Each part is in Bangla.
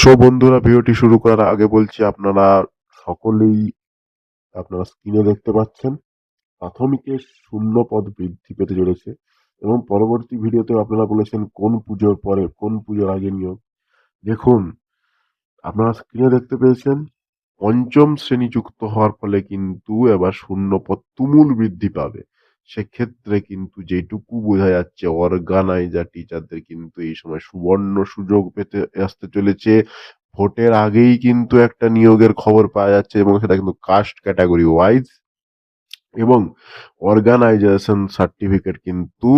বন্ধুরা, ভিডিওটি শুরু করার আগে বলছি আপনারা সকলেই আপনারা স্ক্রিনে দেখতে পাচ্ছেন প্রাথমিকের শূন্য পদ বৃদ্ধি পেতে চলেছে এবং পরবর্তী ভিডিওতে আপনারা বলেছেন কোন পুজোর পরে কোন পুজোর আগে নিয়োগ। দেখুন, আপনারা স্ক্রিনে দেখতে পেয়েছেন পঞ্চম শ্রেণী যুক্ত হওয়ার ফলে কিন্তু এবার শূন্য পদ তুমুল বৃদ্ধি পাবে। সেক্ষেত্রে কিন্তু যেটুকু বোঝা যাচ্ছে অর্গানাইজার টিচারদের কিন্তু এই সময় সুবর্ণ সুযোগ পেতে আসতে চলেছে। ভোটের আগেই কিন্তু একটা নিয়োগের খবর পাওয়া যাচ্ছে এবং সেটা কিন্তু কাস্ট ক্যাটাগরি ওয়াইজ এবং অর্গানাইজেশন সার্টিফিকেট কিন্তু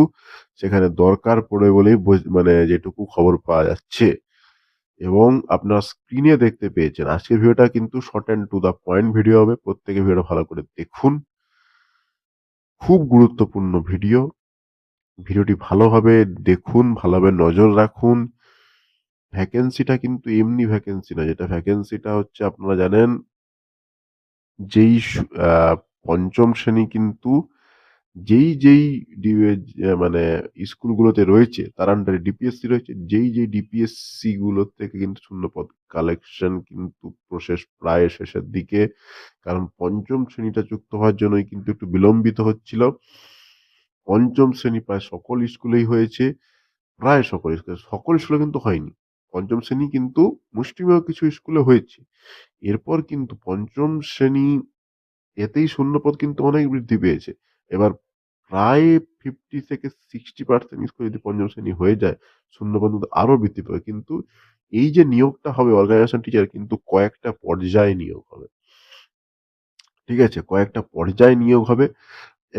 সেখানে দরকার পড়ে বলেই মানে যেটুকু খবর পাওয়া যাচ্ছে। এবং আপনারা স্ক্রিনে দেখতে পেয়েছেন আজকের ভিডিওটা কিন্তু short and to the point video হবে। প্রত্যেকে ভিডিওটা ভালো করে দেখুন, খুব গুরুত্বপূর্ণ ভিডিও। ভিডিওটি ভালোভাবে দেখুন, ভালোভাবে নজর রাখুন। ভ্যাকেন্সিটা কিন্তু এমনি ভ্যাকেন্সি না, যেটা ভ্যাকেন্সিটা হচ্ছে আপনারা জানেন যেই পঞ্চম শ্রেণী কিন্তু যেই মানে স্কুলগুলোতে রয়েছে তার আন্ডারে ডিপিএসসি রয়েছে, যেই ডিপিএসসি গুলো থেকে কিন্তু শূন্যপদ কালেকশন কিন্তু প্রসেস প্রায় শেষের দিকে। কারণ পঞ্চম শ্রেণীটা যুক্ত হওয়ার জন্যই কিন্তু একটু বিলম্বিত হচ্ছিল। পঞ্চম শ্রেণী প্রায় সকল স্কুলেই হয়েছে, প্রায় সকল স্কুলে কিন্তু হয়নি। পঞ্চম শ্রেণী কিন্তু মুষ্টিমেয় কিছু স্কুলে হয়েছে। এরপর কিন্তু পঞ্চম শ্রেণী এতেই শূন্যপদ কিন্তু অনেক বৃদ্ধি পেয়েছে। এবার প্রায় 50 থেকে 60% স্কুল যদি পঞ্চম শ্রেণী হয়ে যায়, শূন্যপদ কিন্তু আরো বৃদ্ধি পাবে। কিন্তু এই যে নিয়োগটা হবে অর্গানাইজেশন টিচার কিন্তু কয়েকটা পর্যায়ে নিয়োগ হবে। ঠিক আছে? কয়েকটা পর্যায়ে নিয়োগ হবে।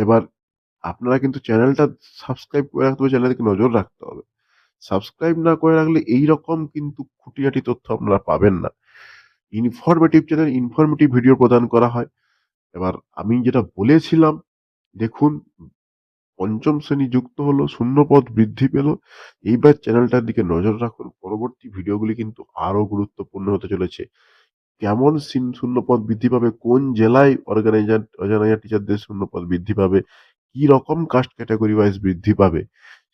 এবার আপনারা কিন্তু চ্যানেলটা সাবস্ক্রাইব করে রাখতে হবে, চ্যানেলের দিকে নজর রাখতে হবে। সাবস্ক্রাইব না করে রাখলে এইরকম কিন্তু খুঁটিনাটি তথ্য আপনারা পাবেন না। ইনফরমেটিভ চ্যানেল ইনফরমেটিভ ভিডিও প্রদান করা হয়। এবার আমি যেটা বলেছিলাম, দেখুন, পঞ্চম শ্রেণী যুক্ত হলো, শূন্যপদ বৃদ্ধি পেল। এইবার চ্যানেলটার দিকে নজর রাখুন। পরবর্তী ভিডিওগুলি কিন্তু আরো গুরুত্বপূর্ণ হতে চলেছে। কেমন শূন্যপদ বৃদ্ধি পাবে, কোন জেলায় অর্গানাইজার টিচারদের শূন্যপদ বৃদ্ধি পাবে, কি রকম কাস্ট ক্যাটাগরি ওয়াইজ বৃদ্ধি পাবে,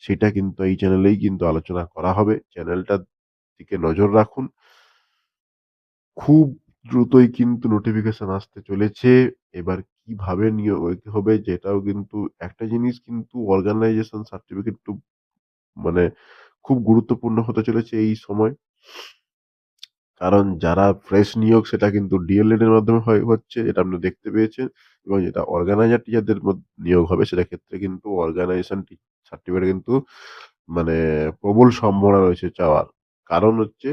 সেটা কিন্তু এই চ্যানেলেই কিন্তু আলোচনা করা হবে। চ্যানেলটার দিকে নজর রাখুন। খুব দ্রুতই কিন্তু নোটিফিকেশন আসতে চলেছে। এবার কিভাবে নিয়োগ হবে যেটাও কিন্তু একটা জিনিস কিন্তু অর্গানাইজেশন সার্টিফিকেট মানে খুব গুরুত্বপূর্ণ হতে চলেছে এই সময়। কারণ যারা ফ্রেশ নিয়োগ সেটা কিন্তু ডিএলএড এর মাধ্যমে হচ্ছে, এটা আপনি দেখতে পেয়েছেন। এবং যেটা অর্গানাইজার টিচারদের নিয়োগ হবে সেটা ক্ষেত্রে কিন্তু অর্গানাইজেশন সার্টিফিকেট কিন্তু মানে প্রবল সম্ভাবনা রয়েছে চাওয়ার। কারণ হচ্ছে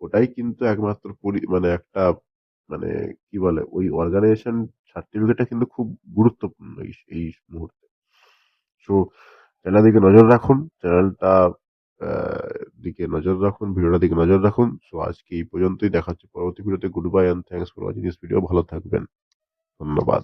ওটাই কিন্তু একমাত্র মানে একটা মানে কি বলে ওই অর্গানাইজেশন সার্টিফিকেটটা কিন্তু খুব গুরুত্বপূর্ণ এই মুহূর্তে। সো চ্যানেলের দিকে নজর রাখুন, চ্যানেলটা দিকে নজর রাখুন, ভিডিওটার দিকে নজর রাখুন। সো আজকে এই পর্যন্তই, দেখা হচ্ছে পরবর্তী ভিডিওতে। Goodbye and thanks for watching this video. ভালো থাকবেন। ধন্যবাদ।